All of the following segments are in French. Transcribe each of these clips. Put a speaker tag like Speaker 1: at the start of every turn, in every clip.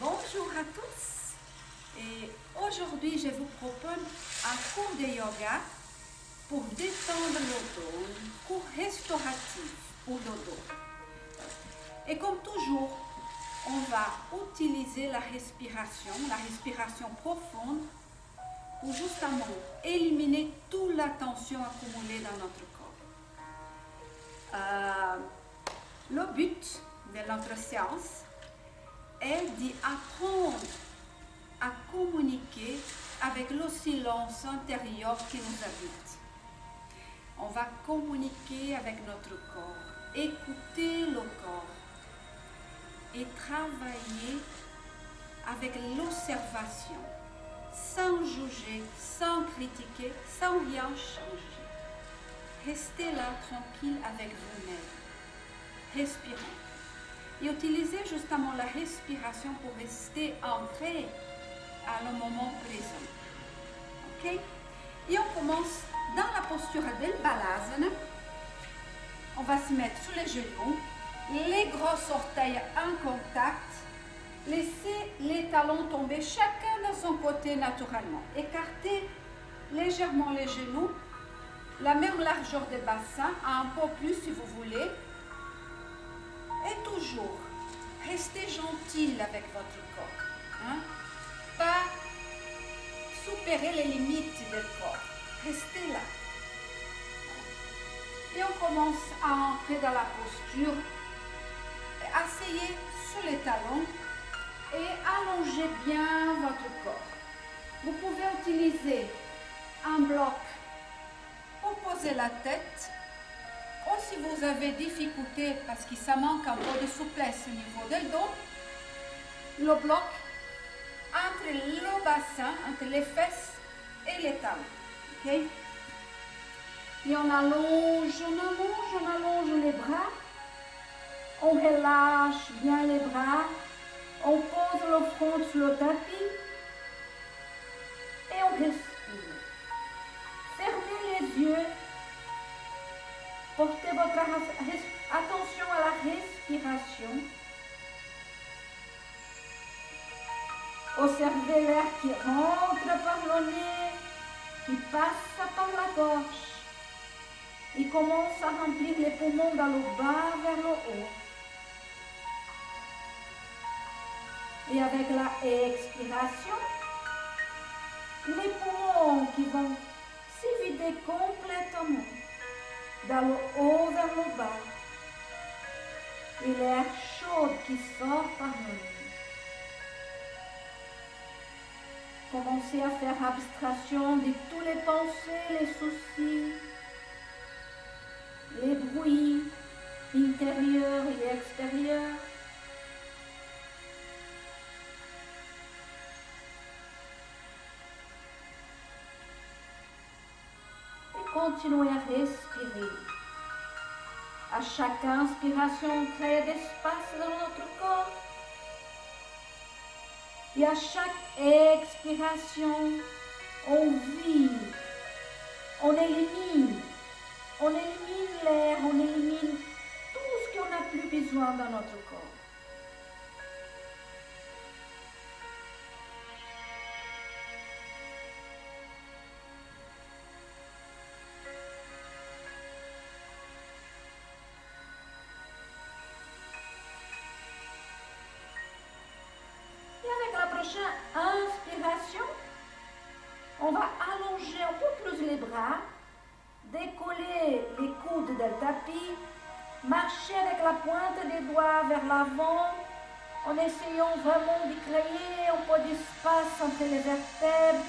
Speaker 1: Bonjour à tous et aujourd'hui je vous propose un cours de yoga pour détendre le dos, un cours restauratif pour le dos. Et comme toujours, on va utiliser la respiration profonde pour justement éliminer toute la tension accumulée dans notre corps. Le but de notre séance est d'apprendre à communiquer avec le silence intérieur qui nous habite. On va communiquer avec notre corps, écouter le corps et travailler avec l'observation, sans juger, sans critiquer, sans rien changer. Restez là tranquille avec vous-même. Respirez. Et utilisez justement la respiration pour rester ancré à le moment présent. Ok? Et on commence dans la posture del Balasana. On va se mettre sous les genoux, les gros orteils en contact. Laissez les talons tomber chacun de son côté naturellement. Écartez légèrement les genoux, la même largeur de bassin, un peu plus si vous voulez. Et toujours, restez gentil avec votre corps. Hein? Pas supérer les limites du corps. Restez là. Et on commence à entrer dans la posture. Asseyez sur les talons et allongez bien votre corps. Vous pouvez utiliser un bloc pour poser la tête. Ou si vous avez difficulté parce que ça manque un peu de souplesse au niveau du dos, le bloc entre le bassin, entre les fesses et les talons. Okay? Et on allonge les bras. On relâche bien les bras. On pose le front sur le tapis. Et on respire. Fermez les yeux. Portez votre attention à la respiration. Observez l'air qui rentre par le nez, qui passe par la gorge et commence à remplir les poumons dans le bas vers le haut. Et avec la expiration, les poumons qui vont se vider complètement dans le haut vers le bas, et l'air chaud qui sort par le nez. Commencez à faire abstraction de tous les pensées, les soucis, les bruits intérieurs et extérieurs. Continuez à respirer. À chaque inspiration, créez d'espace dans notre corps. Et à chaque expiration, on vide, on élimine l'air, on élimine tout ce qu'on n'a plus besoin dans notre corps. Inspiration, on va allonger un peu plus les bras, décoller les coudes du tapis, marcher avec la pointe des doigts vers l'avant, en essayant vraiment de créer un peu d'espace entre les vertèbres.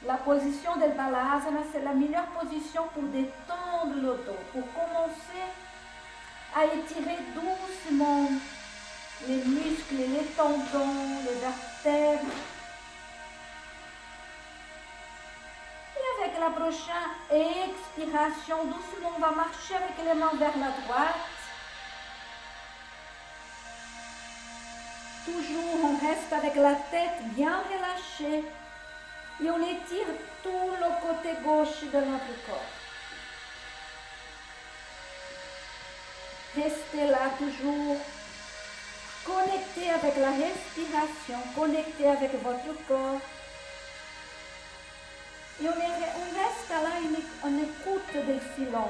Speaker 1: La position del Balasana, c'est la meilleure position pour détendre le dos, pour commencer à étirer doucement les muscles, les tendons, les vertèbres. Et avec la prochaine expiration, doucement, on va marcher avec les mains vers la droite. Toujours, on reste avec la tête bien relâchée et on étire tout le côté gauche de notre corps. Restez là toujours. Connectez avec la respiration, connectez avec votre corps. Et on reste là, on écoute des silences.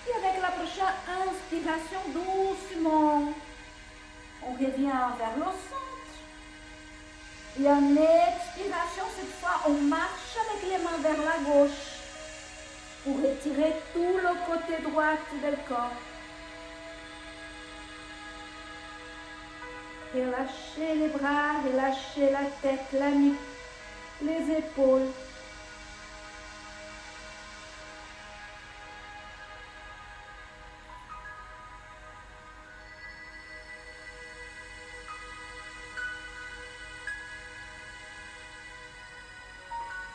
Speaker 1: Et avec la prochaine inspiration, doucement, on revient vers le centre. Et en expiration, cette fois, on marche avec les mains vers la gauche pour retirer tout le côté droit du corps. Relâchez les bras, relâchez la tête, la nuque, les épaules.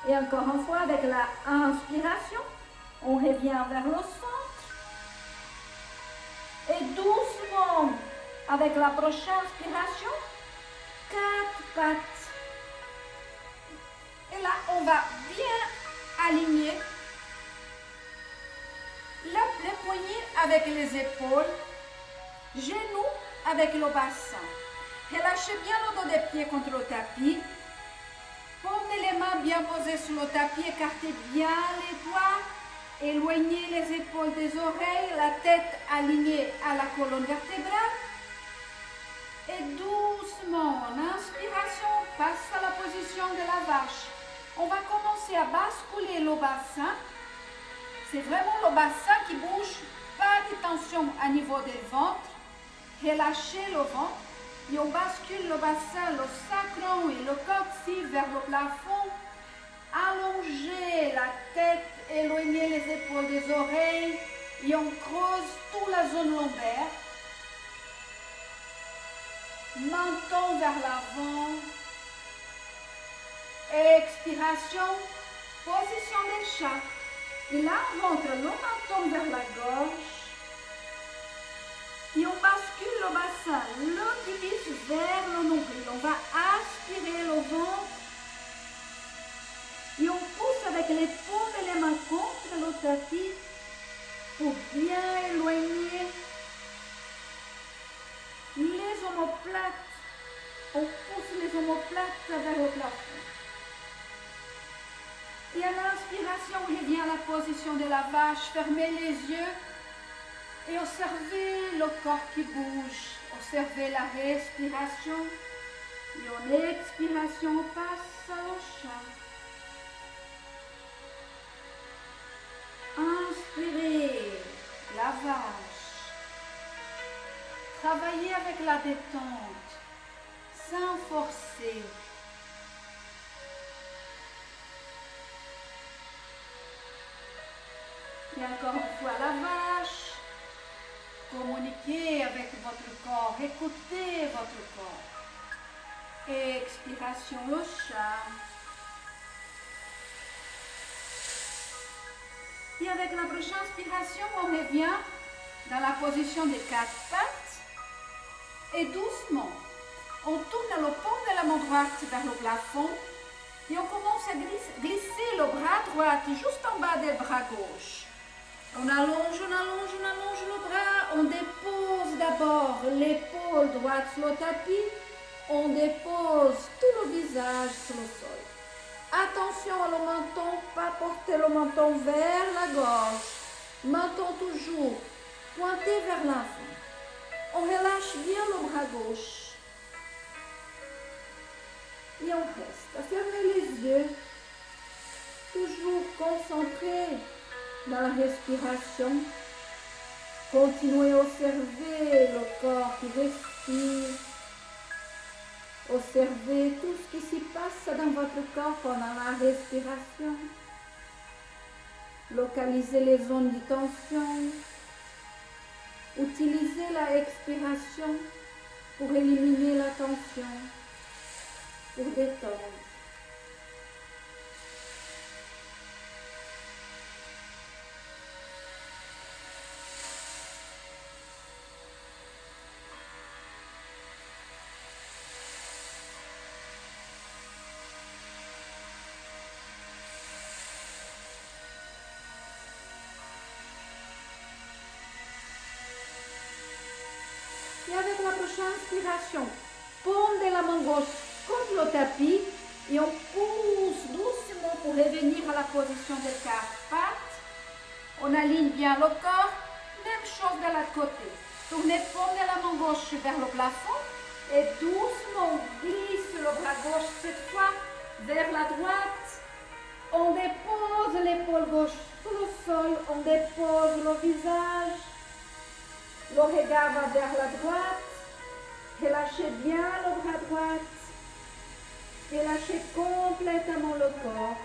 Speaker 1: Et encore une fois, avec la inspiration, on revient vers le centre. Et doucement, avec la prochaine inspiration, 4 pattes. Et là, on va bien aligner les poignets avec les épaules, genoux avec le bassin. Relâchez bien le dos des pieds contre le tapis. Portez les mains bien posées sur le tapis, écartez bien les doigts, éloignez les épaules des oreilles, la tête alignée à la colonne vertébrale. Et doucement, en inspiration, passe à la position de la vache. On va commencer à basculer le bassin. C'est vraiment le bassin qui bouge, pas de tension à niveau du ventre. Relâchez le ventre. Et on bascule le bassin, le sacrum et le coccyx vers le plafond. Allongez la tête, éloignez les épaules des oreilles et on creuse toute la zone lombaire. Menton vers l'avant. Expiration, position des chats. Et là, on rentre le menton vers la gorge. Et on bascule le bassin, le divise vers le nombril. On va aspirer le ventre. Et on pousse avec les paumes et les mains contre le tapis pour bien éloigner les omoplates. On pousse les omoplates vers le plafond. Et à l'inspiration, on revient à la position de la vache. Fermez les yeux. Et observez le corps qui bouge, observez la respiration. Et en expiration, on passe au chat. Inspirez la vache. Travaillez avec la détente, sans forcer. Et encore une fois, la vache. Communiquez avec votre corps, écoutez votre corps. Expiration au chat. Et avec la prochaine inspiration, on revient dans la position des 4 pattes. Et doucement, on tourne le paume de la main droite vers le plafond. Et on commence à glisser le bras droit juste en bas du bras gauche. On allonge le bras, on dépose d'abord l'épaule droite sur le tapis, on dépose tout le visage sur le sol. Attention à le menton, pas porter le menton vers la gorge, menton toujours pointé vers l'avant. On relâche bien le bras gauche. Et on reste, fermez les yeux, toujours concentré dans la respiration. Continuez à observer le corps qui respire. Observez tout ce qui s'y passe dans votre corps pendant la respiration. Localisez les zones de tension. Utilisez la expiration pour éliminer la tension, pour détendre. prochaine inspiration, paume de la main gauche contre le tapis et on pousse doucement pour revenir à la position des 4 pattes. On aligne bien le corps, même chose de l'autre côté. Tournez paume de la main gauche vers le plafond et doucement on glisse le bras gauche cette fois vers la droite. On dépose l'épaule gauche sur le sol, on dépose le visage. Le regard va vers la droite. Relâchez bien le bras droit. Relâchez complètement le corps.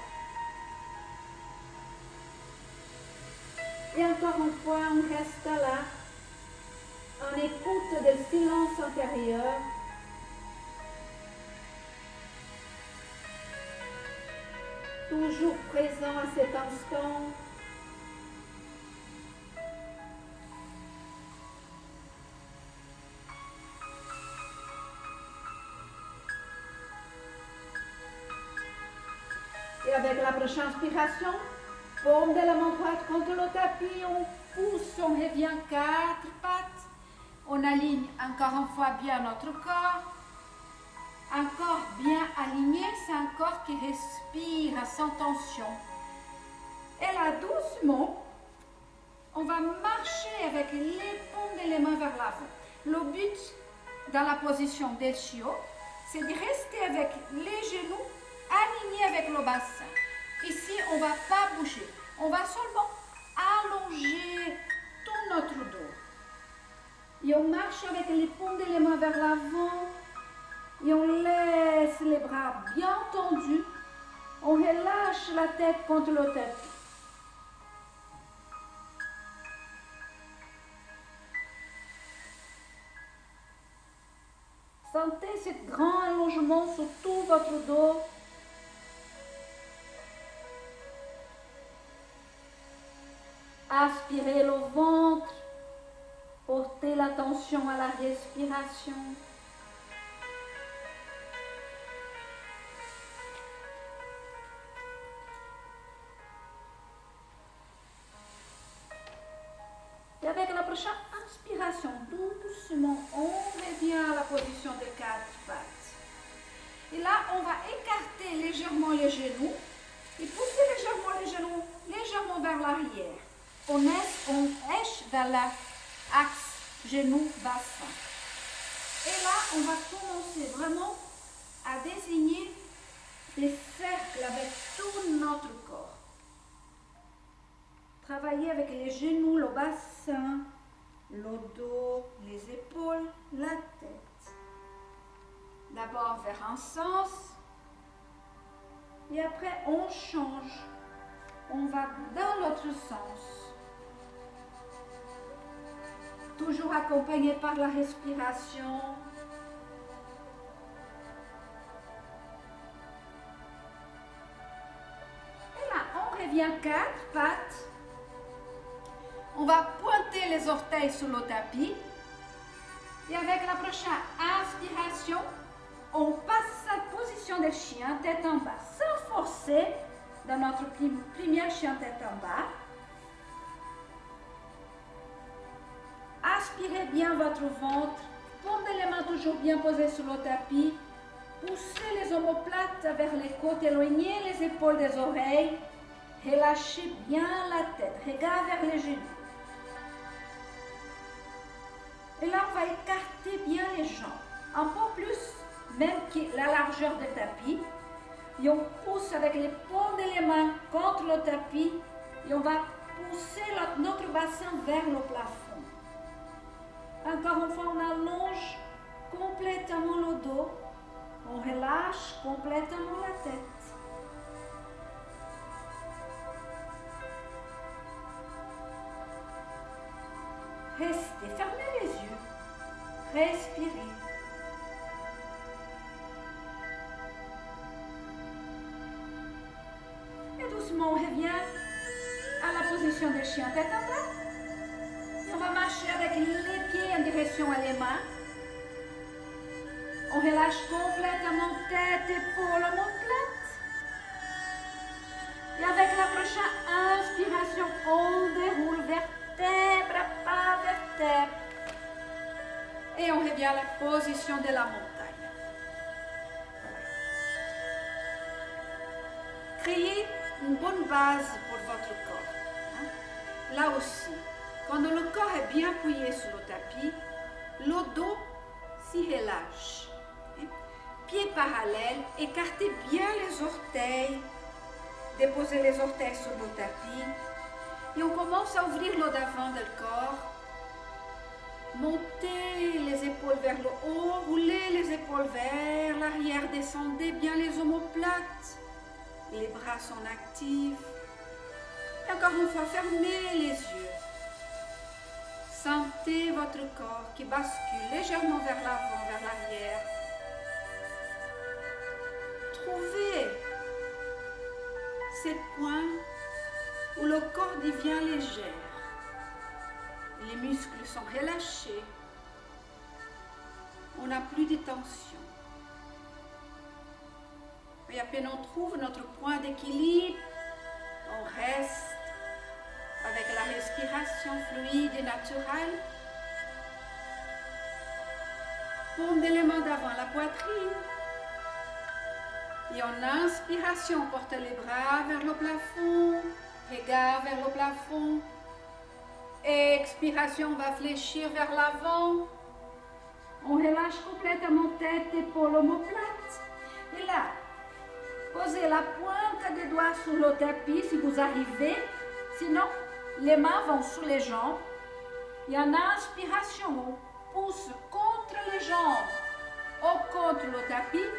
Speaker 1: Et encore une fois, on reste là. On écoute le silence intérieur. Toujours présent à cet instant. Et avec la prochaine inspiration, paume de la main droite contre le tapis, on pousse, on revient 4 pattes. On aligne encore une fois bien notre corps. Un corps bien aligné, c'est un corps qui respire sans tension. Et là, doucement, on va marcher avec les paumes de les mains vers l'avant. Le but dans la position del chiot, c'est de rester avec les genoux alignés avec le bassin. Ici, on ne va pas bouger. On va seulement allonger tout notre dos. Et on marche avec les paumes de les mains vers l'avant. Et on laisse les bras bien tendus. On relâche la tête contre le tapis. Sentez ce grand allongement sur tout votre dos. Aspirez le ventre. Portez l'attention à la respiration. Et avec la prochaine inspiration, doucement, on revient à la position des 4 pattes. Et là, on va écarter légèrement les genoux et pousser légèrement les genoux légèrement vers l'arrière. On èche vers l'axe genou-bassin. Et là, on va commencer vraiment à désigner des cercles avec tout notre corps. Travailler avec les genoux, le bassin, le dos, les épaules, la tête. D'abord vers un sens. Et après, on change. On va dans l'autre sens. Toujours accompagné par la respiration. Et là, on revient 4 pattes. On va pointer les orteils sur le tapis. Et avec la prochaine inspiration, on passe à la position de chien, tête en bas, sans forcer, dans notre première chien, tête en bas. Aspirez bien votre ventre, paume de les mains toujours bien posées sur le tapis. Poussez les omoplates vers les côtes, éloignez les épaules des oreilles. Relâchez bien la tête, regard vers les genoux. Et là, on va écarter bien les jambes, un peu plus même que la largeur du tapis. Et on pousse avec les paumes de les mains contre le tapis et on va pousser notre bassin vers le plafond. Encore une fois, on allonge complètement le dos, on relâche complètement la tête. Restez, fermez les yeux, respirez. Et doucement, on revient à la position de chien tête en bas. Et on va marcher avec les pieds en direction à les mains. On relâche complètement tête, épaules, omoplate. Et avec la prochaine inspiration, on déroule vertèbre par vertèbre. Et on revient à la position de la montagne. Voilà. Créez une bonne base pour votre corps. Hein. Là aussi, quand le corps est bien appuyé sur le tapis, le dos s'y relâche. Hein. Pieds parallèles, écartez bien les orteils, déposez les orteils sur le tapis et on commence à ouvrir le devant du corps. Montez les épaules vers le haut, roulez les épaules vers l'arrière, descendez bien les omoplates, les bras sont actifs. Et encore une fois, fermez les yeux. Sentez votre corps qui bascule légèrement vers l'avant, vers l'arrière. Trouvez ces points où le corps devient léger. Les muscles sont relâchés. On n'a plus de tension. Et à peine on trouve notre point d'équilibre, on reste avec la respiration fluide et naturelle. Pondez les mains devant la poitrine. Et en inspiration, portez les bras vers le plafond, regard vers le plafond. Expiration, on va fléchir vers l'avant. On relâche complètement tête, épaules, omoplates. Et là, posez la pointe des doigts sur le tapis si vous arrivez. Sinon, les mains vont sous les jambes. Et en inspiration, on pousse contre les jambes ou contre le tapis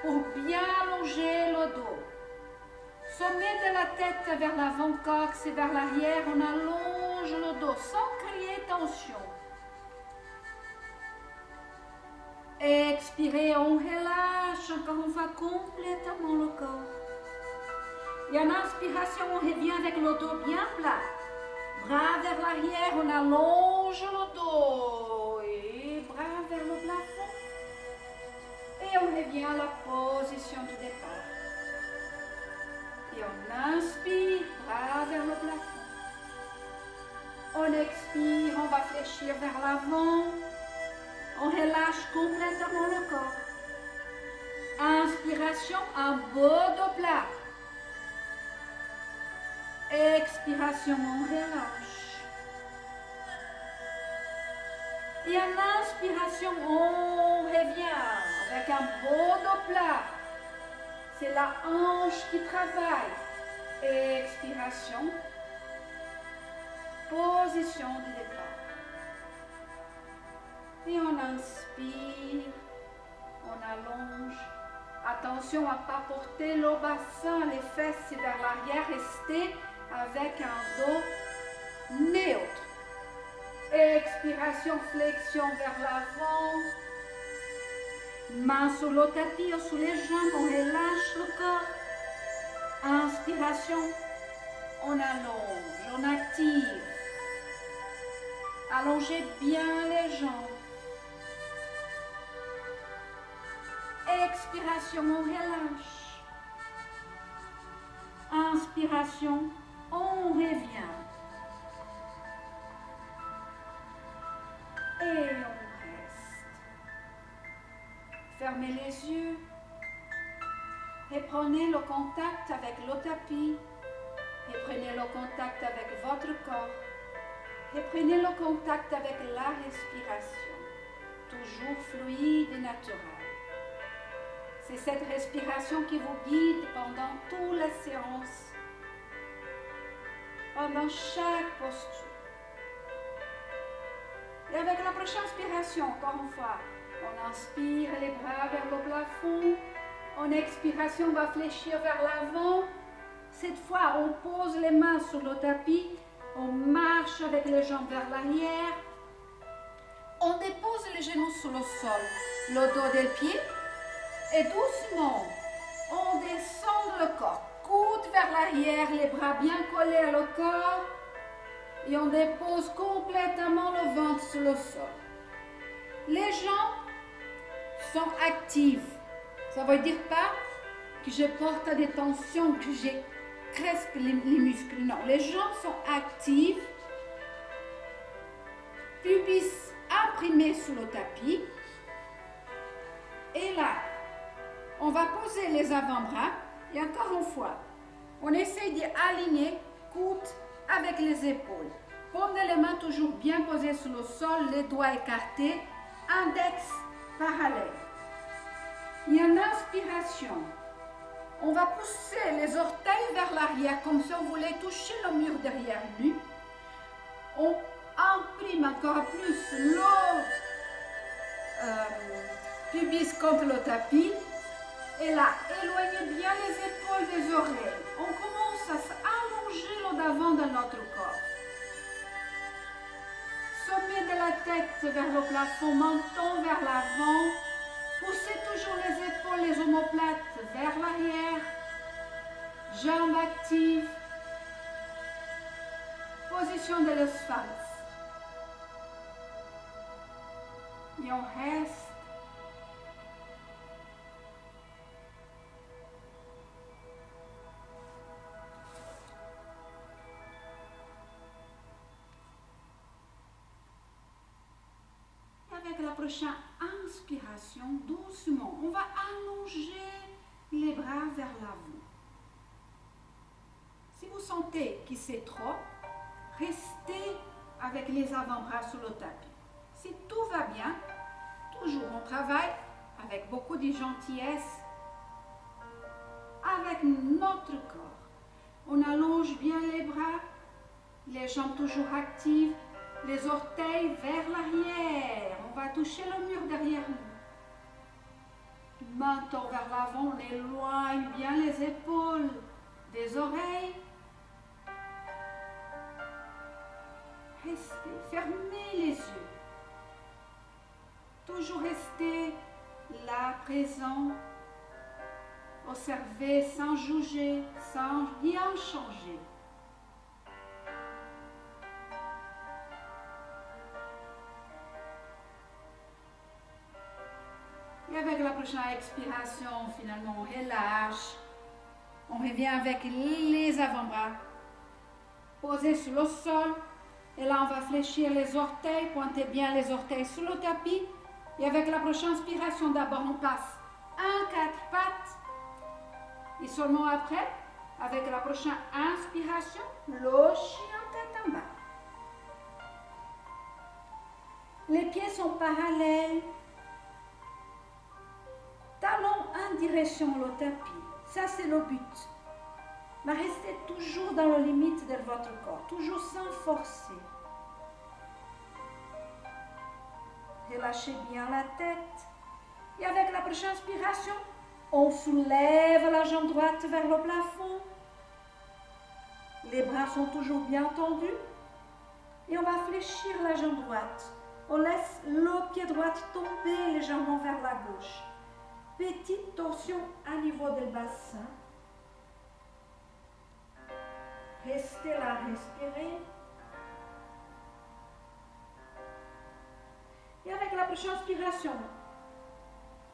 Speaker 1: pour bien allonger le dos. Sommet de la tête vers l'avant, coxe et vers l'arrière, on allonge le dos sans créer tension. Expirez, on relâche encore une fois complètement le corps. Et en inspiration, on revient avec le dos bien plat. Bras vers l'arrière, on allonge le dos. Et bras vers le plafond. Et on revient à la position du départ. Et on inspire, bras vers le plafond. On expire, on va fléchir vers l'avant. On relâche complètement le corps. Inspiration, un beau dos plat. Expiration, on relâche. Et en inspiration, on revient avec un beau dos plat. C'est la hanche qui travaille. Expiration. Position de départ. Et on inspire. On allonge. Attention à ne pas porter le bassin, les fesses vers l'arrière. Restez avec un dos neutre. Expiration, flexion vers l'avant. Main sur le tapis ou sous les jambes, on relâche le corps. Inspiration, on allonge, on active. Allongez bien les jambes. Expiration, on relâche. Inspiration, on revient. Et on reste. Fermez les yeux. Reprenez le contact avec le tapis. Reprenez le contact avec votre corps. Reprenez le contact avec la respiration. Toujours fluide et naturelle. C'est cette respiration qui vous guide pendant toute la séance. Pendant chaque posture. Et avec la prochaine inspiration, encore une fois, on inspire les bras vers le plafond. En expiration, on va fléchir vers l'avant. Cette fois, on pose les mains sur le tapis. On marche avec les jambes vers l'arrière. On dépose les genoux sur le sol, le dos des pieds. Et doucement, on descend le corps. Coude vers l'arrière, les bras bien collés à le corps. Et on dépose complètement le ventre sur le sol. Les jambes sont actives. Ça ne veut dire pas que je porte des tensions, que je crespe les muscles. Non, les jambes sont actives. Pubis imprimer sur le tapis. Et là, on va poser les avant-bras. Et encore une fois, on essaye d'aligner coudes avec les épaules. Prenez les mains toujours bien posées sur le sol, les doigts écartés, index parallèle. Et en inspiration, on va pousser les orteils vers l'arrière comme si on voulait toucher le mur derrière lui. On imprime encore plus le pubis contre le tapis. Et là, éloignez bien les épaules des oreilles. On commence à s'allonger le devant de notre corps. Sommet de la tête vers le plafond, menton vers l'avant. Poussez toujours les épaules, les omoplates vers l'arrière. Jambes actives. Position de le sphinx. Et on reste. Avec la prochaine inspiration, doucement, on va allonger les bras vers l'avant. Si vous sentez que c'est trop, restez avec les avant-bras sur le tapis. Si tout va bien, toujours on travaille avec beaucoup de gentillesse avec notre corps. On allonge bien les bras, les jambes toujours actives, les orteils vers l'arrière. On va toucher le mur derrière nous. Menton vers l'avant, on éloigne bien les épaules des oreilles. Restez, fermez les yeux. Toujours rester là, présent. Observez sans juger, sans rien changer. Et avec la prochaine expiration, finalement, on relâche. On revient avec les avant-bras posés sur le sol. Et là, on va fléchir les orteils, pointez bien les orteils sur le tapis. Et avec la prochaine inspiration, d'abord, on passe 1-4 pattes. Et seulement après, avec la prochaine inspiration, le chien tête en bas. Les pieds sont parallèles. Talons en direction le tapis. Ça, c'est le but. Mais restez toujours dans la limite de votre corps, toujours sans forcer. Relâchez bien la tête. Et avec la prochaine inspiration, on soulève la jambe droite vers le plafond. Les bras sont toujours bien tendus. Et on va fléchir la jambe droite. On laisse le pied droit tomber légèrement vers la gauche. Petite torsion à niveau du bassin. Restez là, respirez. Et avec la prochaine inspiration,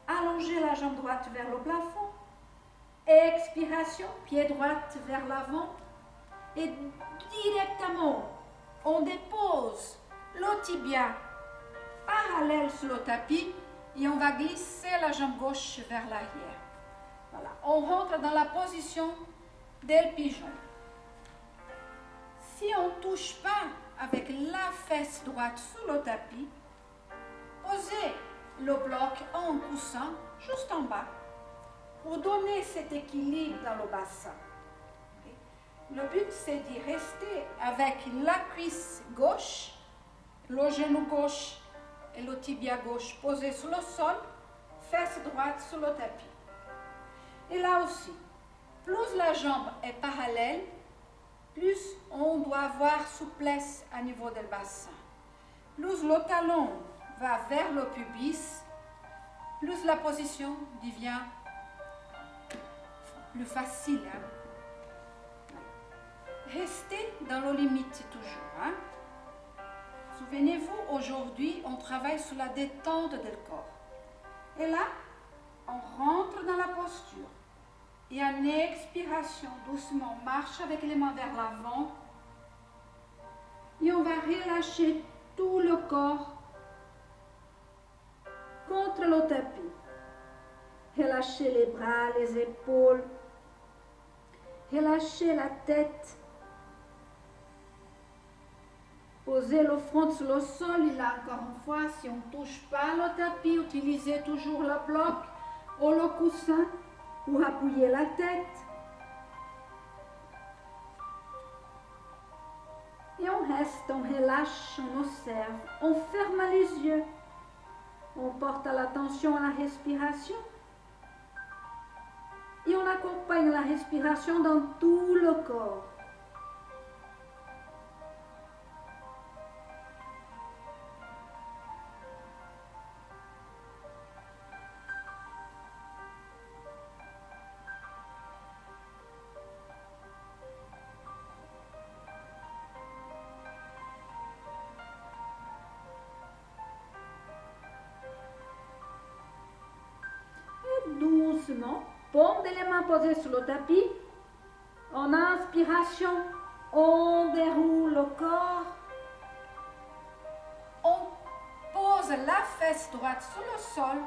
Speaker 1: allongez la jambe droite vers le plafond. Expiration, pied droit vers l'avant. Et directement, on dépose le tibia parallèle sur le tapis et on va glisser la jambe gauche vers l'arrière. Voilà, on rentre dans la position del pigeon. Si on ne touche pas avec la fesse droite sur le tapis, posez le bloc en coussin juste en bas pour donner cet équilibre dans le bassin. Le but, c'est de rester avec la cuisse gauche, le genou gauche et le tibia gauche posés sur le sol, fesse droite sur le tapis. Et là aussi, plus la jambe est parallèle, plus on doit avoir souplesse à niveau du bassin. Plus le talon va vers le pubis, plus la position devient plus facile. Restez dans nos limites toujours. Souvenez-vous, aujourd'hui, on travaille sur la détente du corps. Et là, on rentre dans la posture. Et en expiration, doucement, on marche avec les mains vers l'avant. Et on va relâcher tout le corps
Speaker 2: contre le tapis. Relâchez les bras, les épaules. Relâchez la tête. Posez le front sur le sol. Et là, encore une fois, si on ne touche pas le tapis, utilisez toujours le bloc ou le coussin pour appuyer la tête. Et on reste, on relâche, on observe, on ferme les yeux. On porte l'attention à la respiration. Et on accompagne la respiration dans tout le corps. Doucement, paume de les mains posées sur le tapis. En inspiration, on déroule le corps.
Speaker 1: On pose la fesse droite sur le sol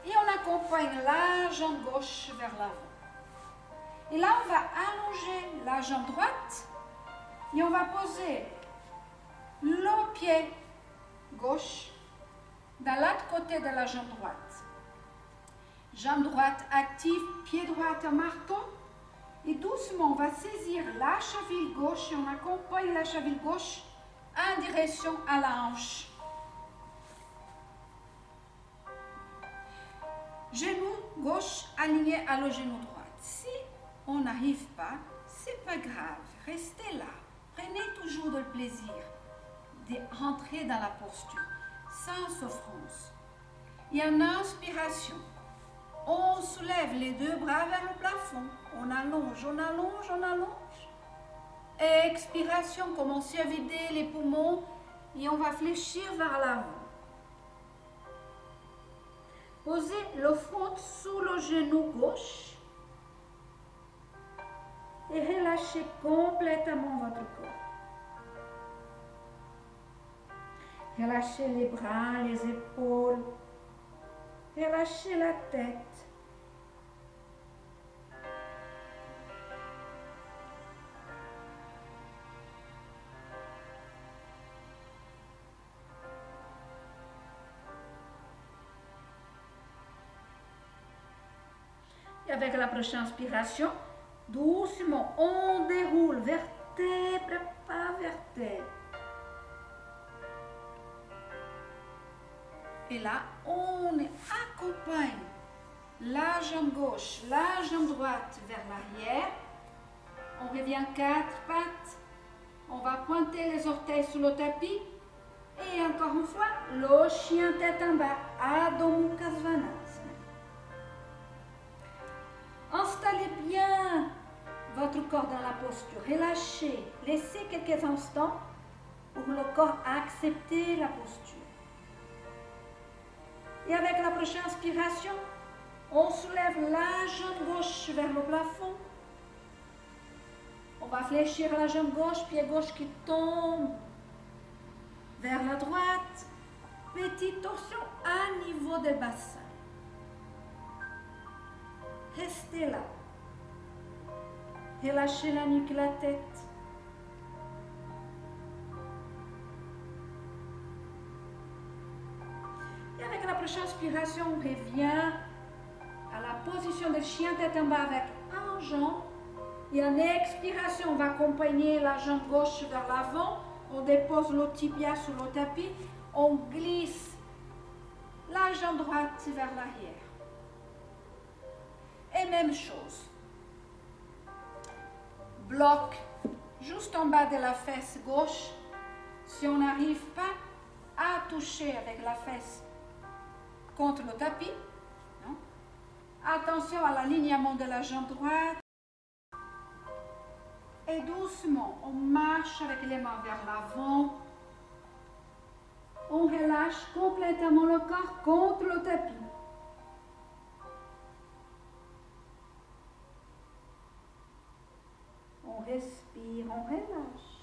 Speaker 1: et on accompagne la jambe gauche vers l'avant. Et là, on va allonger la jambe droite et on va poser le pied gauche dans l'autre côté de la jambe droite. Jambe droite active, pied droit à marteau. Et doucement, on va saisir la cheville gauche et on accompagne la cheville gauche en direction à la hanche. Genou gauche aligné à le genou droit. Si on n'arrive pas, c'est pas grave. Restez là. Prenez toujours le plaisir de rentrer dans la posture sans souffrance. Et en inspiration, on soulève les deux bras vers le plafond. On allonge, on allonge, on allonge. Expiration, commencez à vider les poumons et on va fléchir vers l'avant. Posez le front sous le genou gauche et relâchez complètement votre corps. Relâchez les bras, les épaules. Relâchez la tête. Et avec la prochaine inspiration, doucement, on déroule vertèbre par vertèbre. Et là, on accompagne la jambe gauche, la jambe droite vers l'arrière. On revient 4 pattes. On va pointer les orteils sur le tapis. Et encore une fois, le chien tête en bas, Adho Mukha Svanasana. Installez bien votre corps dans la posture. Relâchez. Laissez quelques instants pour le corps accepter la posture. Et avec la prochaine inspiration, on soulève la jambe gauche vers le plafond. On va fléchir la jambe gauche, pied gauche qui tombe vers la droite. Petite torsion à niveau des bassins. Restez là. Relâchez la nuque et la tête. Et avec la prochaine inspiration, on revient à la position de chien tête en bas avec un jambe. Et en expiration, on va accompagner la jambe gauche vers l'avant. On dépose le tibia sur le tapis. On glisse la jambe droite vers l'arrière. Et même chose. Bloc juste en bas de la fesse gauche. Si on n'arrive pas à toucher avec la fesse contre le tapis, non? Attention à l'alignement de la jambe droite. Et doucement, on marche avec les mains vers l'avant. On relâche complètement le corps contre le tapis. On respire, on relâche.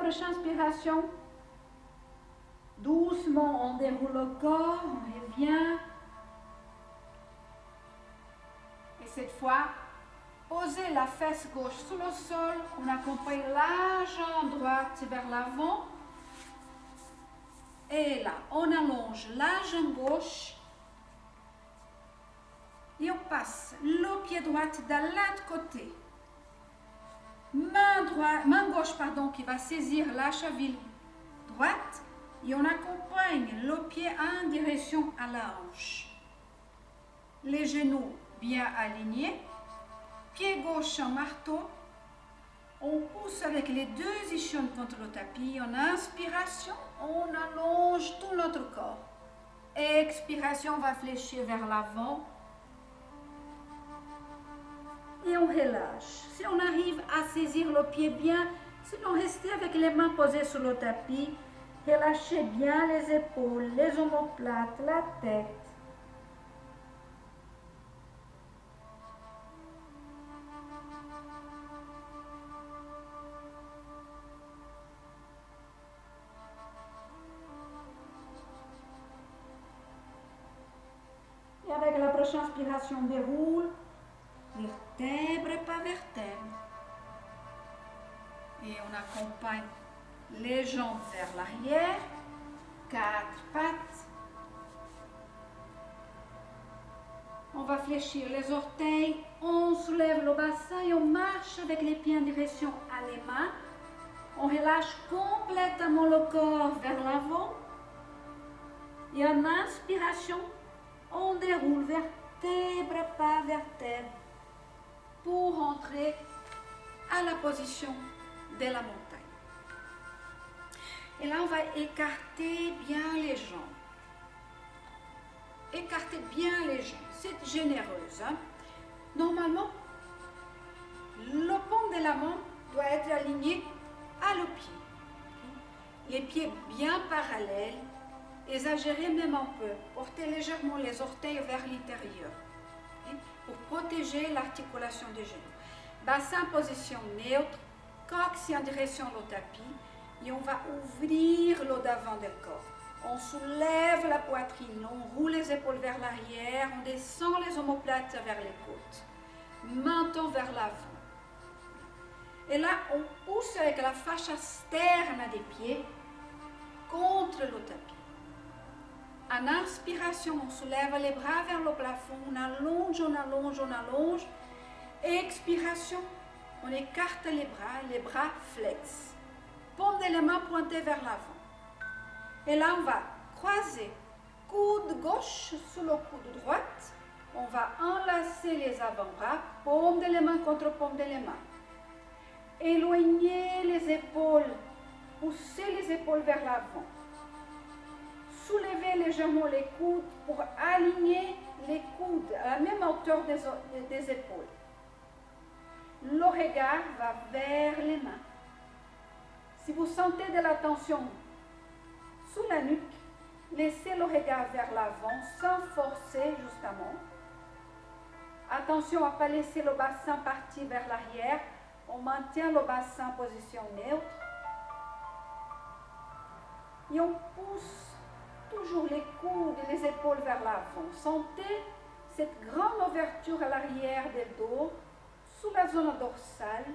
Speaker 2: prochaine inspiration, doucement on déroule le corps, on revient. Et cette fois, posez la fesse gauche sur le sol, on accompagne la jambe droite vers l'avant. Et là, on allonge la jambe gauche. Et on passe le pied droit de l'autre côté. Main gauche qui va saisir la cheville droite. Et on accompagne le pied en direction à la hanche. Les genoux bien alignés. Pied gauche en marteau. On pousse avec les deux ischions contre le tapis. En inspiration, on allonge tout notre corps. Expiration, on va fléchir vers l'avant. Et on relâche. Si on arrive à saisir le pied bien, sinon restez avec les mains posées sur le tapis. Relâchez bien les épaules, les omoplates, la tête. Et avec la prochaine inspiration, on déroule. Vertèbre par vertèbre. Et on accompagne les jambes vers l'arrière. 4 pattes. On va fléchir les orteils. On soulève le bassin et on marche avec les pieds en direction à les mains. On relâche complètement le corps vers l'avant. Et en inspiration, on déroule vertèbre par vertèbre pour entrer à la position de la montagne. Et là, on va écarter bien les jambes. Écartez bien les jambes. C'est généreuse. Hein? Normalement, le paume de la main doit être aligné à le pied. Les pieds bien parallèles. Exagérez même un peu. Portez légèrement les orteils vers l'intérieur. Pour protéger l'articulation des genoux. Bassin en position neutre, coxie en direction du tapis et on va ouvrir le d'avant du corps. On soulève la poitrine, on roule les épaules vers l'arrière, on descend les omoplates vers les côtes. Menton vers l'avant. Et là, on pousse avec la fascia externe des pieds contre le tapis. En inspiration, on soulève les bras vers le plafond, on allonge, on allonge, on allonge. Expiration, on écarte les bras flexes. Paume de la main pointée vers l'avant. Et là, on va croiser coude gauche sous le coude droite. On va enlacer les avant-bras, paume de la main contre paume de la main. Éloigner les épaules, pousser les épaules vers l'avant. Soulevez légèrement les coudes pour aligner les coudes à la même hauteur des épaules. Le regard va vers les mains. Si vous sentez de la tension sous la nuque, laissez le regard vers l'avant sans forcer justement. Attention à ne pas laisser le bassin partir vers l'arrière. On maintient le bassin en position neutre. Et on pousse toujours les coudes et les épaules vers l'avant. Sentez cette grande ouverture à l'arrière du dos, sous la zone dorsale.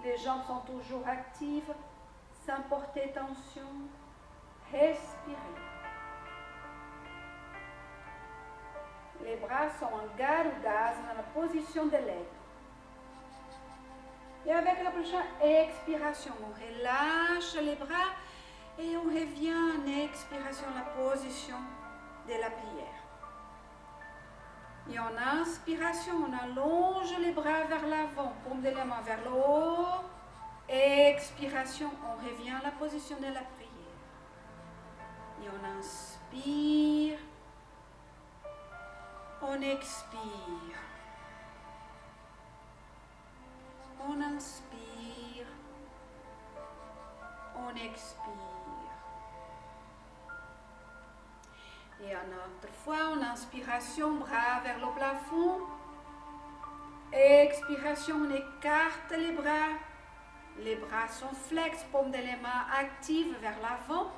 Speaker 2: Les jambes sont toujours actives, sans porter tension. Respirez. Les bras sont en garudas, dans la position de l'aigle. Et avec la prochaine expiration, on relâche les bras et on revient en expiration à la position de la prière. Et en inspiration, on allonge les bras vers l'avant, paume de la main vers le haut. Expiration, on revient à la position de la prière. Et on inspire, on expire. On inspire, on expire. Et une autre fois, en inspiration, bras vers le plafond. Expiration, on écarte les bras. Les bras sont flex, paume de les mains actives vers l'avant.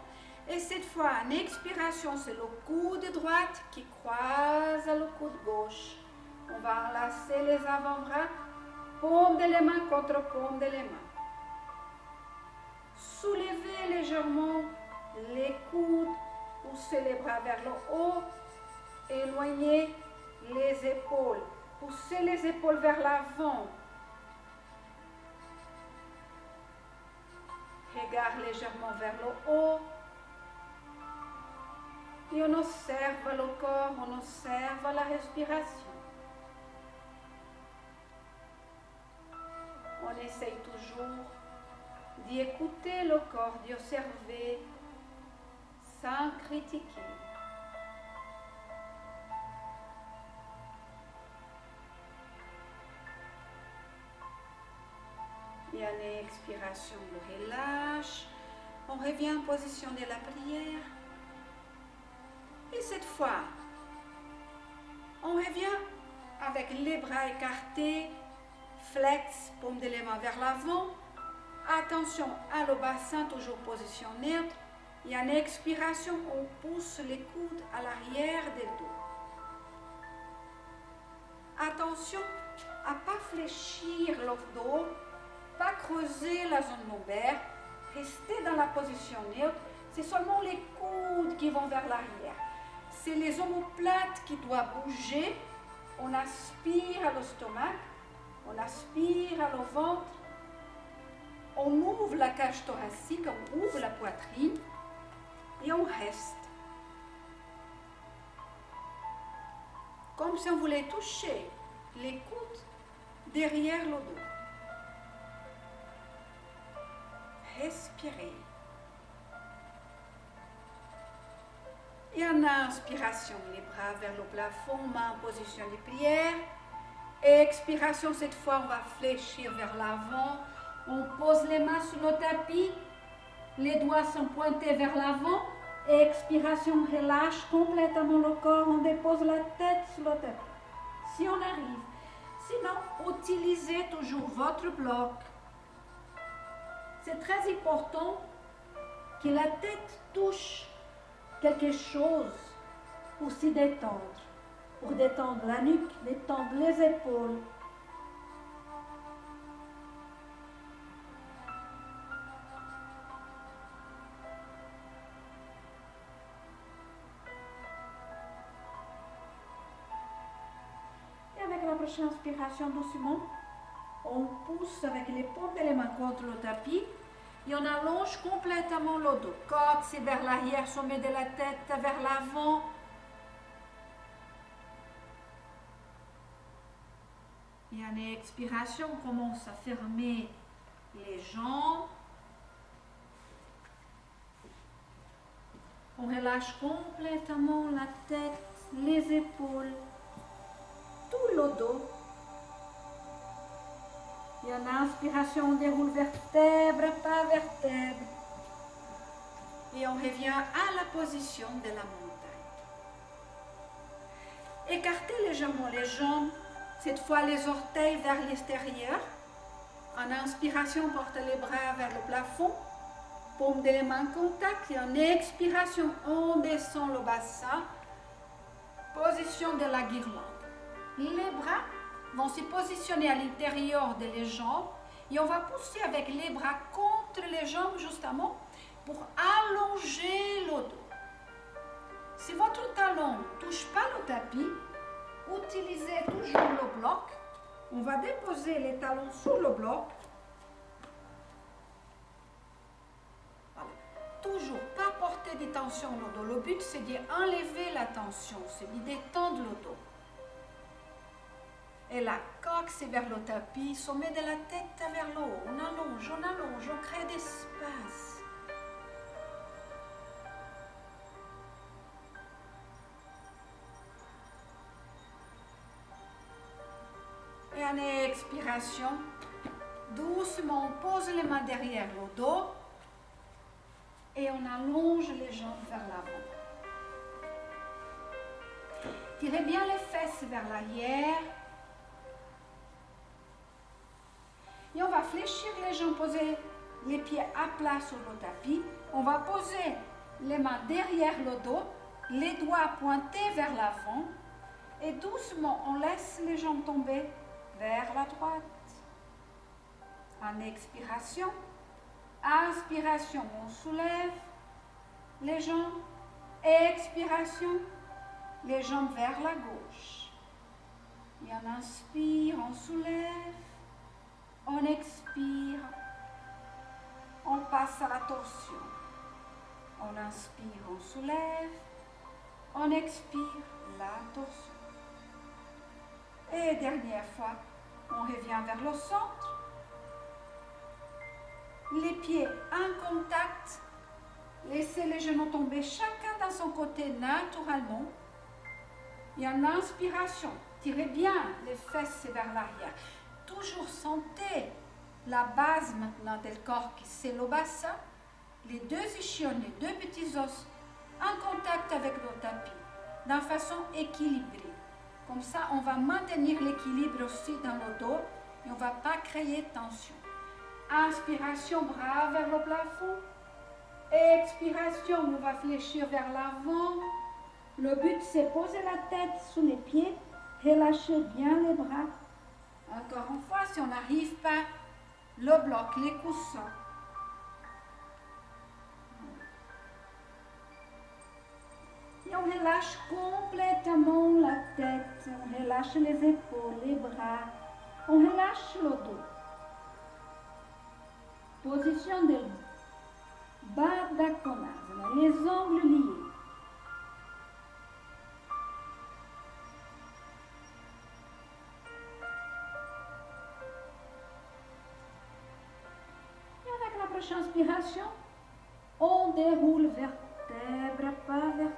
Speaker 2: Et cette fois, en expiration, c'est le coude droite qui croise le coude gauche. On va enlacer les avant-bras, paume de les mains contre paume de les mains. Soulevez légèrement les coudes, poussez les bras vers le haut, éloignez les épaules, poussez les épaules vers l'avant. Regard légèrement vers le haut. Et on observe le corps, on observe la respiration. On essaye toujours d'y écouter le corps, d'y observer sans critiquer. Et en expiration, on relâche. On revient en position de la prière. Et cette fois, on revient avec les bras écartés, flex, paume de les mains vers l'avant. Attention à le bassin, toujours position neutre. Et en expiration, on pousse les coudes à l'arrière des dos. Attention à ne pas fléchir le dos, pas creuser la zone lombaire. Restez dans la position neutre. C'est seulement les coudes qui vont vers l'arrière. C'est les omoplates qui doivent bouger. On aspire à l'estomac, on aspire à le ventre. On ouvre la cage thoracique, on ouvre la poitrine et on reste. Comme si on voulait toucher les coudes derrière le dos. Respirez. Et en inspiration, les bras vers le plafond, main en position de prière. Et expiration, cette fois, on va fléchir vers l'avant. On pose les mains sur le tapis. Les doigts sont pointés vers l'avant. Et expiration, relâche complètement le corps. On dépose la tête sur le tapis. Si on arrive. Sinon, utilisez toujours votre bloc. C'est très important que la tête touche quelque chose pour s'y détendre, pour détendre la nuque, détendre les épaules. Et avec la prochaine inspiration, doucement, on pousse avec les paumes des mains contre le tapis. Et on allonge complètement le dos. Côte vers l'arrière, sommet de la tête vers l'avant. Et en expiration, on commence à fermer les jambes. On relâche complètement la tête, les épaules, tout le dos. Et en inspiration, on déroule vertèbre par vertèbre. Et on revient à la position de la montagne. Écartez légèrement les jambes, cette fois les orteils vers l'extérieur. En inspiration, portez les bras vers le plafond, paume de les mains en contact. Et en expiration, on descend le bassin, position de la guirlande. Les bras vont se positionner à l'intérieur des jambes et on va pousser avec les bras contre les jambes justement pour allonger le dos. Si votre talon ne touche pas le tapis, utilisez toujours le bloc. On va déposer les talons sur le bloc. Voilà. Toujours pas porter de tension au dos. Le but c'est d'enlever la tension, c'est de détendre le dos. Et la coque, c'est vers le tapis, sommet de la tête vers le haut. On allonge, on crée d'espace. Et en expiration, doucement, on pose les mains derrière le dos et on allonge les jambes vers l'avant. Tirez bien les fesses vers l'arrière. Et on va fléchir les jambes, poser les pieds à plat sur le tapis. On va poser les mains derrière le dos, les doigts pointés vers l'avant. Et doucement, on laisse les jambes tomber vers la droite. En expiration, inspiration, on soulève les jambes. Expiration, les jambes vers la gauche. Et on inspire, on soulève. On expire, on passe à la torsion. On inspire, on soulève. On expire, la torsion. Et dernière fois, on revient vers le centre. Les pieds en contact. Laissez les genoux tomber chacun dans son côté naturellement. Et en inspiration, tirez bien les fesses vers l'arrière. Toujours sentez la base maintenant du corps qui c'est le bassin. Les deux ischions, les deux petits os en contact avec le tapis, d'une façon équilibrée. Comme ça, on va maintenir l'équilibre aussi dans le dos et on ne va pas créer tension. Inspiration, bras vers le plafond. Expiration, on va fléchir vers l'avant. Le but, c'est poser la tête sous les pieds, relâcher bien les bras. Encore une fois, si on n'arrive pas, le bloc, les coussins. Et on relâche complètement la tête, on relâche les épaules, les bras, on relâche le dos. Position de Baddha Konasana, les ongles liés. Et avec la prochaine inspiration, on déroule vertèbre par vertèbre.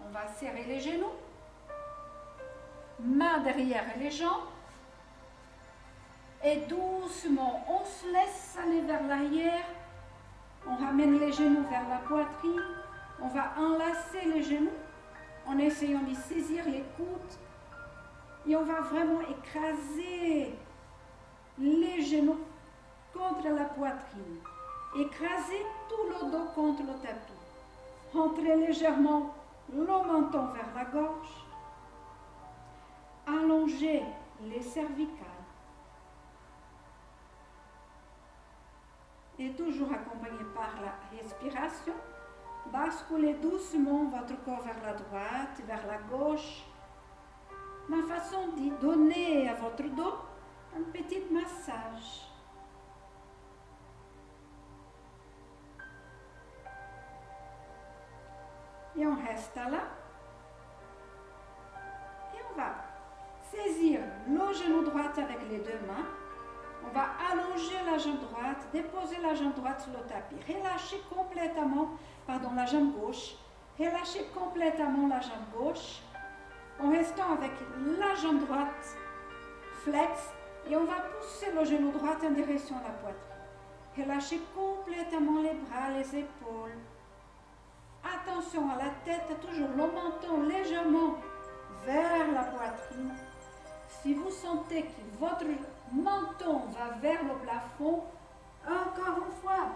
Speaker 2: On va serrer les genoux, main derrière les jambes. Et doucement, on se laisse aller vers l'arrière. On ramène les genoux vers la poitrine. On va enlacer les genoux en essayant de saisir les coudes. Et on va vraiment écraser les genoux contre la poitrine. Écraser tout le dos contre le tapis. Rentrer légèrement le menton vers la gorge. Allonger les cervicales. Et toujours accompagné par la respiration, basculez doucement votre corps vers la droite, vers la gauche, d'une façon de donner à votre dos un petit massage. Et on reste là. Et on va saisir le genou droit avec les deux mains. On va allonger la jambe droite, déposer la jambe droite sur le tapis. Relâchez complètement, la jambe gauche. Relâchez complètement la jambe gauche. En restant avec la jambe droite flex. Et on va pousser le genou droit en direction de la poitrine. Relâchez complètement les bras, les épaules. Attention à la tête, toujours le menton légèrement vers la poitrine. Si vous sentez que votre menton va vers le plafond, encore une fois,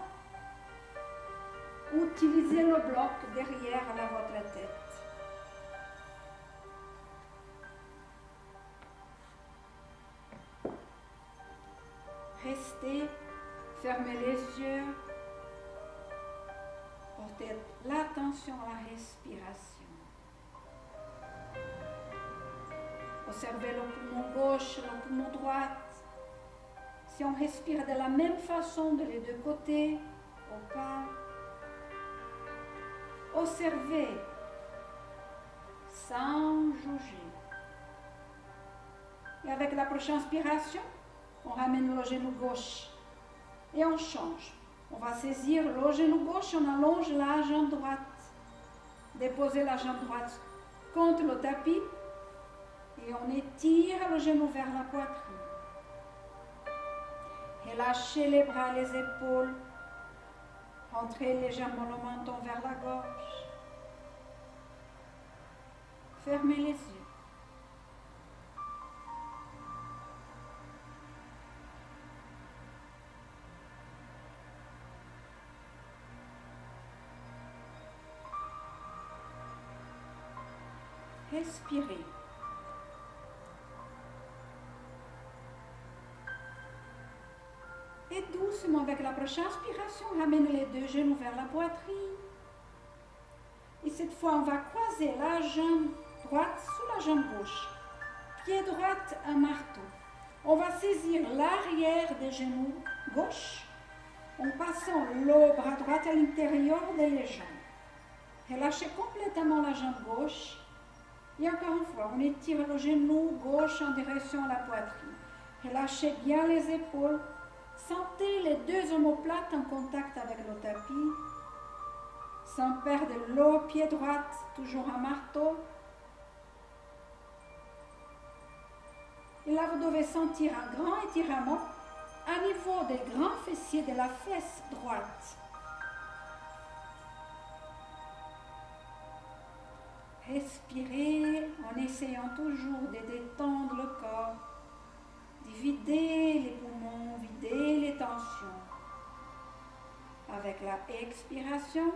Speaker 2: utilisez le bloc derrière votre tête. Restez, fermez les yeux, portez l'attention à la respiration. Observez le poumon gauche, le poumon droit. Si on respire de la même façon de les deux côtés, ou pas. Observez sans juger. Et avec la prochaine inspiration, on ramène le genou gauche et on change. On va saisir le genou gauche, on allonge la jambe droite. Déposez la jambe droite contre le tapis. Et on étire le genou vers la poitrine. Relâchez les bras, les épaules. Rentrez légèrement le menton vers la gorge. Fermez les yeux. Respirez. Et doucement, avec la prochaine inspiration, ramenez les deux genoux vers la poitrine. Et cette fois, on va croiser la jambe droite sous la jambe gauche. Pied droit, un marteau. On va saisir l'arrière des genoux gauche en passant le bras droit à l'intérieur des jambes. Relâchez complètement la jambe gauche. Et encore une fois, on étire le genou gauche en direction de la poitrine. Relâchez bien les épaules. Sentez les deux omoplates en contact avec le tapis. Sans perdre le pied droit, toujours un marteau. Et là, vous devez sentir un grand étirement à niveau des grands fessiers de la fesse droite. Respirez en essayant toujours de détendre le corps, de vider les poumons, vider les tensions. Avec la expiration,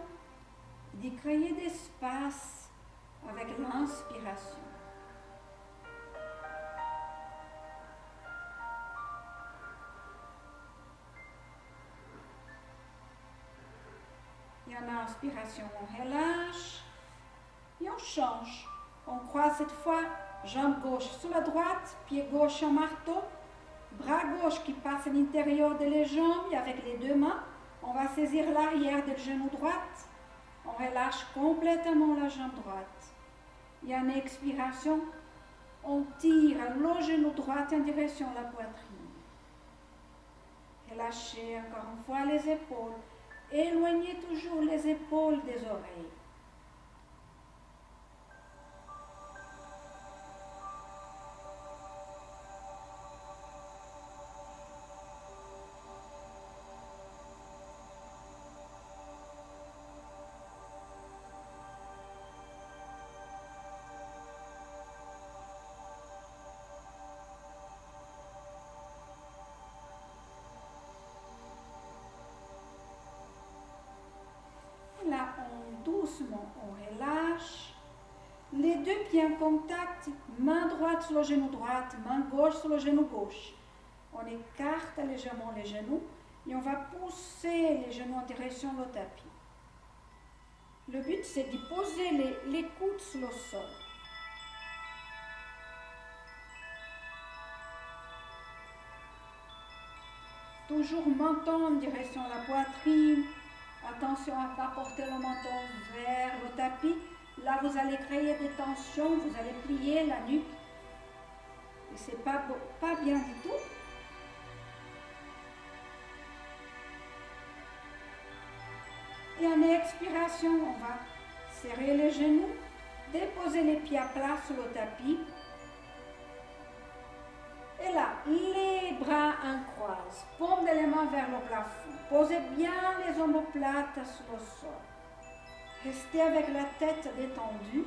Speaker 2: de créer d'espace avec l'inspiration. Et en inspiration, on relâche et on change. On croise cette fois jambe gauche sur la droite, pied gauche en marteau, bras gauche qui passe à l'intérieur des jambes et avec les deux mains, on va saisir l'arrière du genou droit. On relâche complètement la jambe droite. Et en expiration, on tire le genou droit en direction de la poitrine. Relâchez encore une fois les épaules. Éloignez toujours les épaules des oreilles. Là, doucement, on relâche. Les deux pieds en contact, main droite sur le genou droit, main gauche sur le genou gauche. On écarte légèrement les genoux et on va pousser les genoux en direction du tapis. Le but, c'est de poser les coudes sur le sol. Toujours menton en direction de la poitrine. Attention à ne pas porter le menton vers le tapis. Là, vous allez créer des tensions, vous allez plier la nuque. Et ce n'est pas bien du tout. Et en expiration, on va serrer les genoux, déposer les pieds à plat sur le tapis. Et là, les bras en croise, paume de les mains vers le plafond. Posez bien les omoplates sur le sol. Restez avec la tête détendue.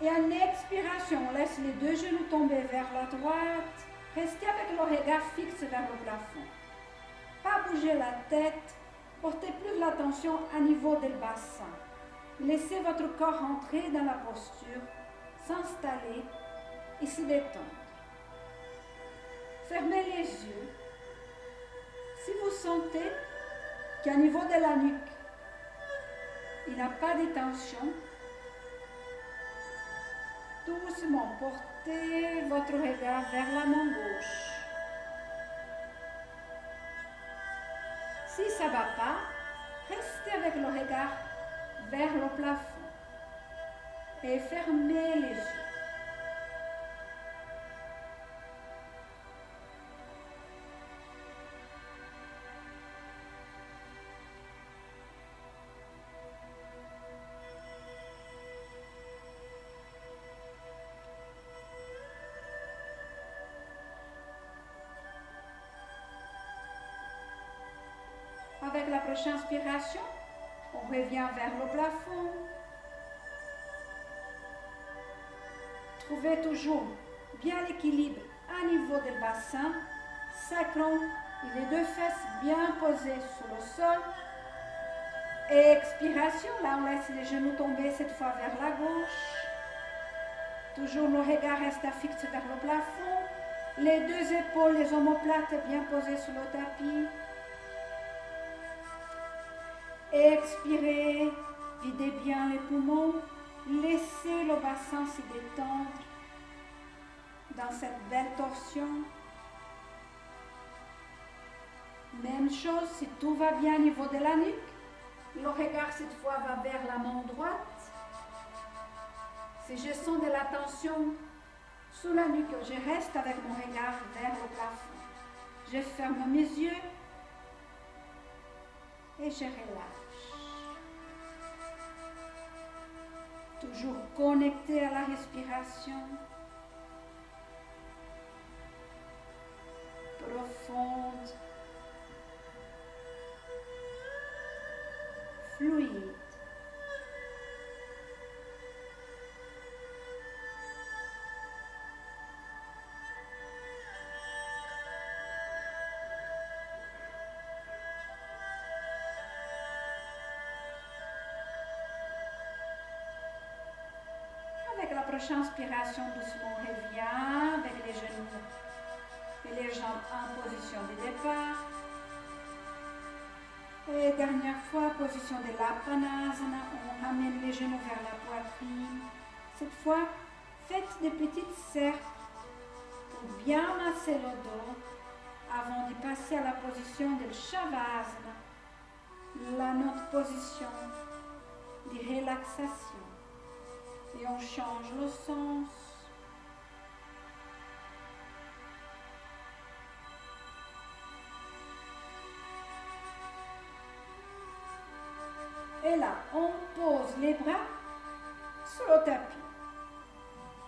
Speaker 2: Et en expiration, on laisse les deux genoux tomber vers la droite. Restez avec le regard fixe vers le plafond. Pas bouger la tête. Portez plus l'attention à niveau du bassin. Laissez votre corps entrer dans la posture, s'installer et se détendre. Fermez les yeux. Si vous sentez qu'à niveau de la nuque, il n'y a pas de tension, doucement portez votre regard vers la main gauche. Si ça ne va pas, restez avec le regard vers le plafond et fermez les yeux. Avec la prochaine inspiration, on revient vers le plafond. Trouvez toujours bien l'équilibre à niveau du bassin, sacrum et les deux fesses bien posées sur le sol. Expiration, là on laisse les genoux tomber cette fois vers la gauche. Toujours le regard reste fixe vers le plafond. Les deux épaules, les omoplates bien posées sur le tapis. Expirez, videz bien les poumons. Laissez le bassin se détendre dans cette belle torsion. Même chose, si tout va bien au niveau de la nuque, le regard cette fois va vers la main droite. Si je sens de la tension sous la nuque, je reste avec mon regard vers le plafond. Je ferme mes yeux et je relâche. Toujours connecté à la respiration. Profonde. Fluide. Avec la prochaine inspiration, doucement revient avec les genoux et les jambes en position de départ. Et dernière fois, position de l'Apanasana, on ramène les genoux vers la poitrine. Cette fois, faites des petites cercles pour bien masser le dos avant de passer à la position de Shavasana, notre position de relaxation. Et on change le sens. Et là, on pose les bras sur le tapis.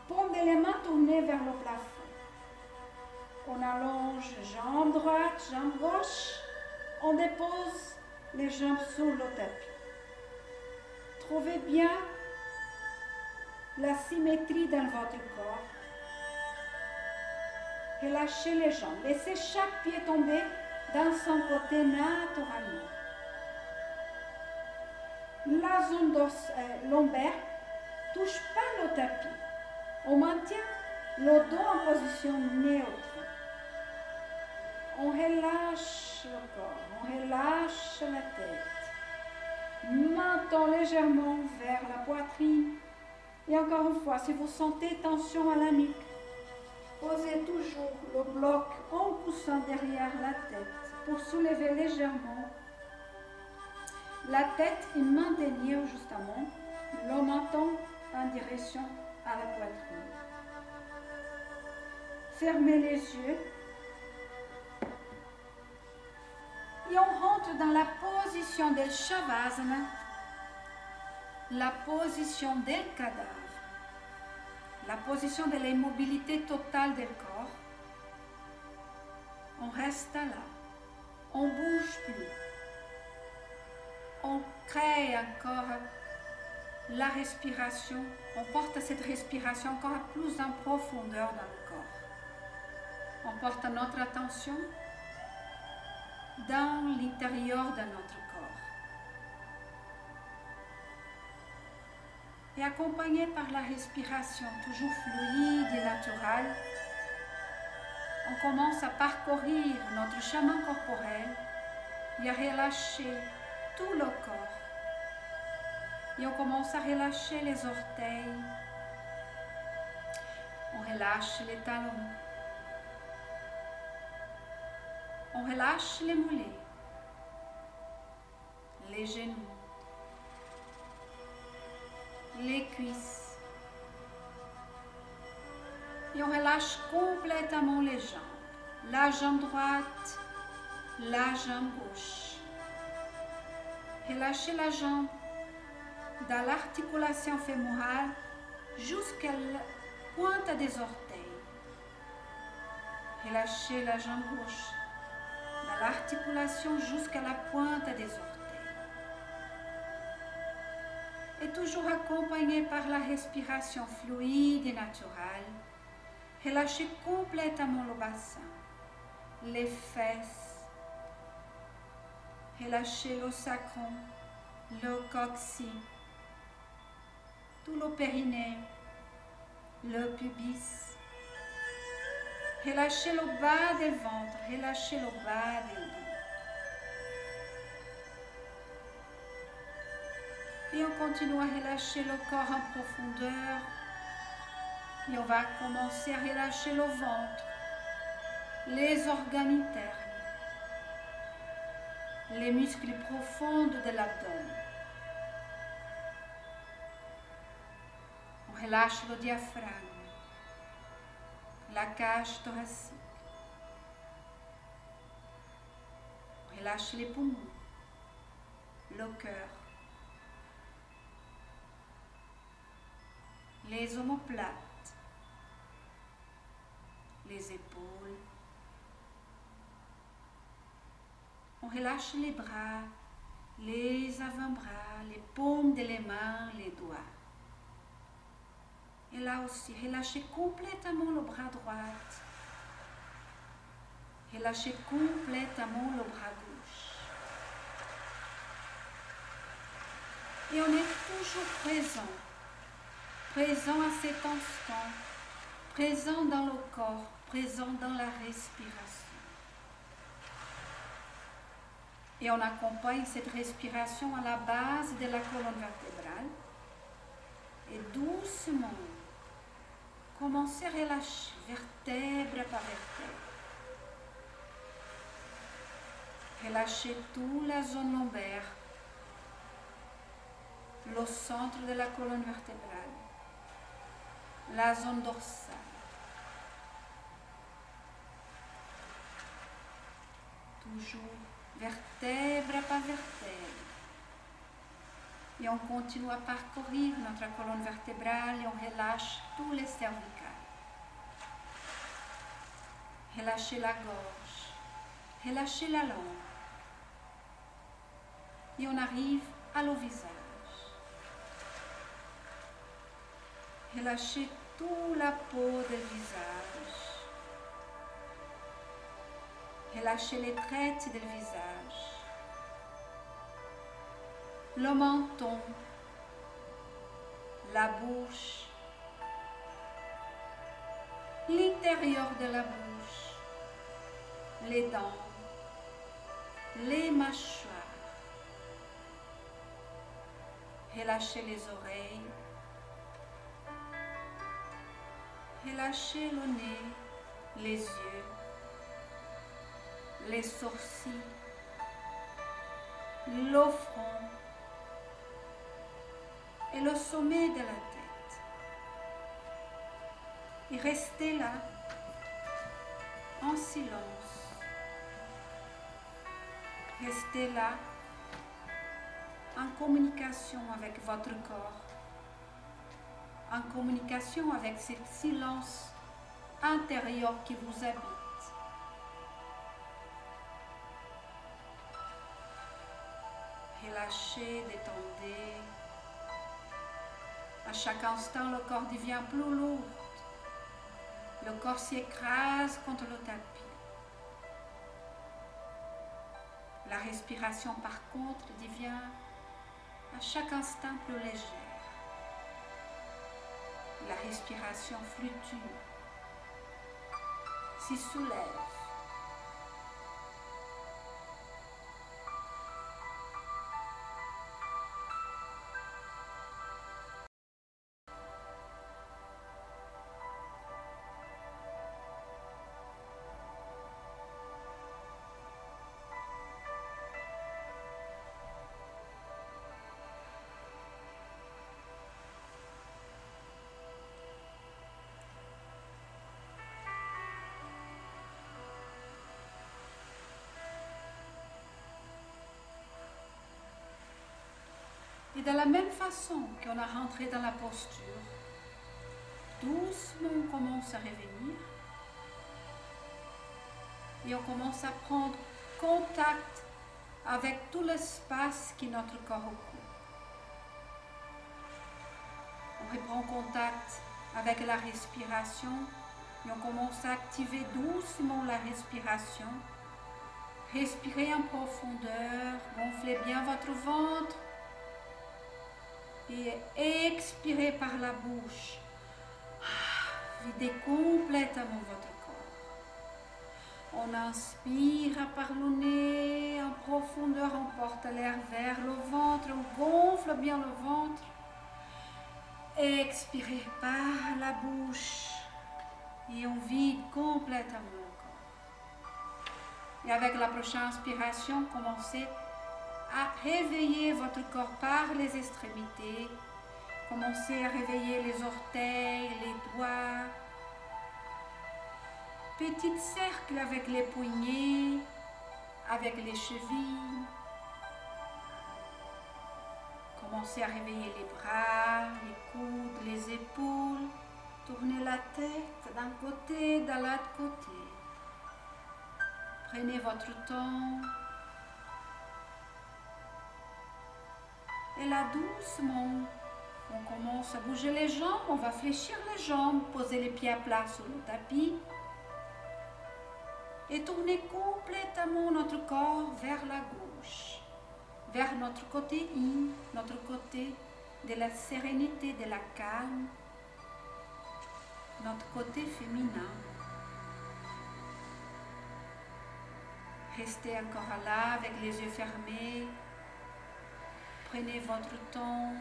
Speaker 2: Paume les mains tournées vers le plafond. On allonge jambe droite, jambe gauche. On dépose les jambes sur le tapis. Trouvez bien la symétrie dans votre corps. Relâchez les jambes. Laissez chaque pied tomber dans son côté naturellement. La zone lombaire ne touche pas le tapis. On maintient le dos en position neutre. On relâche le corps, on relâche la tête. Menton légèrement vers la poitrine. Et encore une fois, si vous sentez tension à la nuque, posez toujours le bloc en poussant derrière la tête pour soulever légèrement la tête et maintenir justement le menton en direction à la poitrine. Fermez les yeux et on rentre dans la position del Shavasana, la position del cadavre, la position de l'immobilité totale du corps. On reste là, on ne bouge plus. On crée encore la respiration, on porte cette respiration encore plus en profondeur dans le corps. On porte notre attention dans l'intérieur de notre corps. Et accompagné par la respiration toujours fluide et naturelle, on commence à parcourir notre chemin corporel et à relâcher tout le corps. Et on commence à relâcher les orteils. On relâche les talons. On relâche les mollets, les genoux, les cuisses. Et on relâche complètement les jambes. La jambe droite, la jambe gauche. Relâchez la jambe dans l'articulation fémorale jusqu'à la pointe des orteils. Relâchez la jambe gauche dans l'articulation jusqu'à la pointe des orteils. Et toujours accompagné par la respiration fluide et naturelle, relâchez complètement le bassin, les fesses. Relâchez le sacrum,
Speaker 1: le coccyx, tout le périnée, le pubis. Relâchez le bas du ventre, relâchez le bas du dos. Et on continue à relâcher le corps en profondeur. Et on va commencer à relâcher le ventre, les organes internes, les muscles profonds de l'abdomen. On relâche le diaphragme, la cage thoracique. On relâche les poumons, le cœur, les omoplates, les épaules. On relâche les bras, les avant-bras, les paumes des mains, les doigts. Et là aussi, relâchez complètement le bras droit. Relâchez complètement le bras gauche. Et on est toujours présent. Présent à cet instant. Présent dans le corps. Présent dans la respiration. Et on accompagne cette respiration à la base de la colonne vertébrale. Et doucement, commencez à relâcher vertèbre par vertèbre. Relâchez toute la zone lombaire, le centre de la colonne vertébrale, la zone dorsale. Toujours vertèbre par vertèbre. Et on continue à parcourir notre colonne vertébrale et on relâche tous les cervicales. Relâchez la gorge, relâchez la langue. Et on arrive à le visage. Relâchez toute la peau du visage. Relâchez les traits du visage. Le menton, la bouche, l'intérieur de la bouche, les dents, les mâchoires. Relâchez les oreilles. Relâchez le nez, les yeux, les sourcils, le front et le sommet de la tête. Et restez là, en silence. Restez là, en communication avec votre corps, en communication avec ce silence intérieur qui vous habite. Relâchez, détendez. À chaque instant, le corps devient plus lourd. Le corps s'écrase contre le tapis. La respiration, par contre, devient à chaque instant plus légère. La respiration fluctue, s'y soulève. Et de la même façon qu'on a rentré dans la posture, doucement on commence à revenir et on commence à prendre contact avec tout l'espace que notre corps occupe. On reprend contact avec la respiration et on commence à activer doucement la respiration. Respirez en profondeur, gonflez bien votre ventre.
Speaker 2: Et expirez par la bouche. Videz complètement votre corps. On inspire par le nez, en profondeur, on porte l'air vers le ventre, on gonfle bien le ventre. Expirez par la bouche et on vide complètement le corps. Et avec la prochaine inspiration, commencez à réveiller votre corps par les extrémités. Commencez à réveiller les orteils, les doigts. Petit cercle avec les poignets, avec les chevilles. Commencez à réveiller les bras, les coudes, les épaules. Tournez la tête d'un côté, de l'autre côté. Prenez votre temps. Et là, doucement, on commence à bouger les jambes. On va fléchir les jambes, poser les pieds à plat sur le tapis. Et tourner complètement notre corps vers la gauche. Vers notre côté yin, notre côté de la sérénité, de la calme, notre côté féminin. Restez encore là avec les yeux fermés. Prenez votre temps.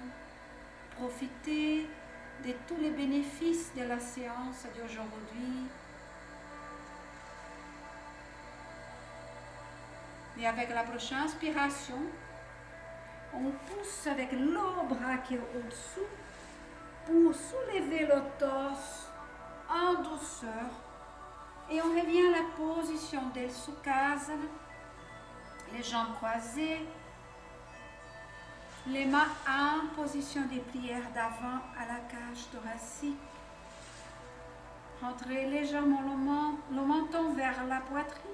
Speaker 2: Profitez de tous les bénéfices de la séance d'aujourd'hui. Et avec la prochaine inspiration, on pousse avec le bras qui est au-dessous pour soulever le torse en douceur. Et on revient à la position del Sukhasana, les jambes croisées, les mains en position de prière d'avant à la cage thoracique. Rentrez légèrement le menton vers la poitrine.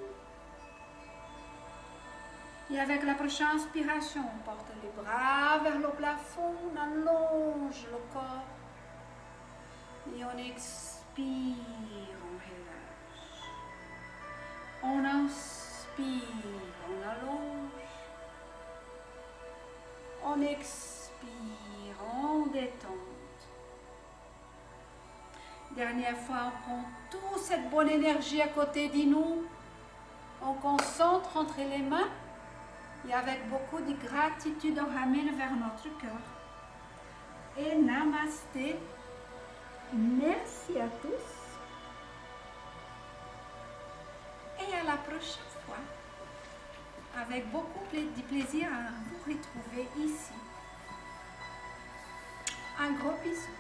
Speaker 2: Et avec la prochaine inspiration, on porte les bras vers le plafond, on allonge le corps. Et on expire, on relâche. On inspire, on allonge. On expire, on détente. Dernière fois, on prend toute cette bonne énergie à côté de nous. On concentre entre les mains. Et avec beaucoup de gratitude, on ramène vers notre cœur. Et namasté. Merci à tous. Et à la prochaine fois. Avec beaucoup de plaisir à vous retrouver ici. Un gros bisou.